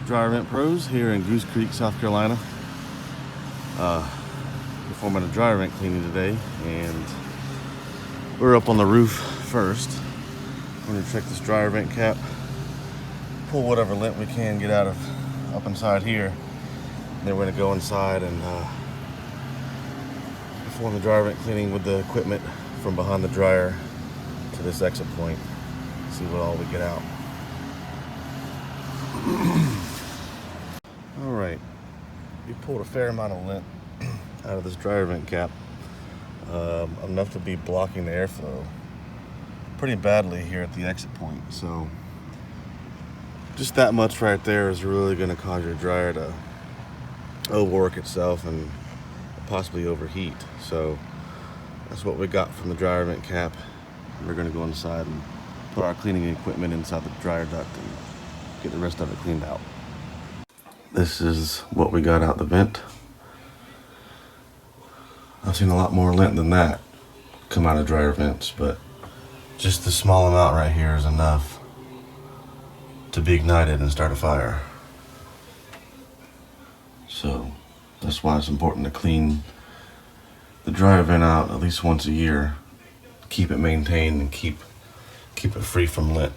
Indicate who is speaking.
Speaker 1: Dryer Vent Pros here in Goose Creek, South Carolina. Performing a dryer vent cleaning today, and we're up on the roof first. We're going to check this dryer vent cap, pull whatever lint we can get out of up inside here. And then we're going to go inside and perform the dryer vent cleaning with the equipment from behind the dryer to this exit point. See what all we get out. All right, we pulled a fair amount of lint out of this dryer vent cap, enough to be blocking the airflow pretty badly here at the exit point. So just that much right there is really going to cause your dryer to overwork itself and possibly overheat. So that's what we got from the dryer vent cap. We're going to go inside and put our cleaning equipment inside the dryer duct and get the rest of it cleaned out. This is what we got out the vent. I've seen a lot more lint than that come out of dryer vents, but just the small amount right here is enough to be ignited and start a fire. So that's why it's important to clean the dryer vent out at least once a year, keep it maintained and keep it free from lint.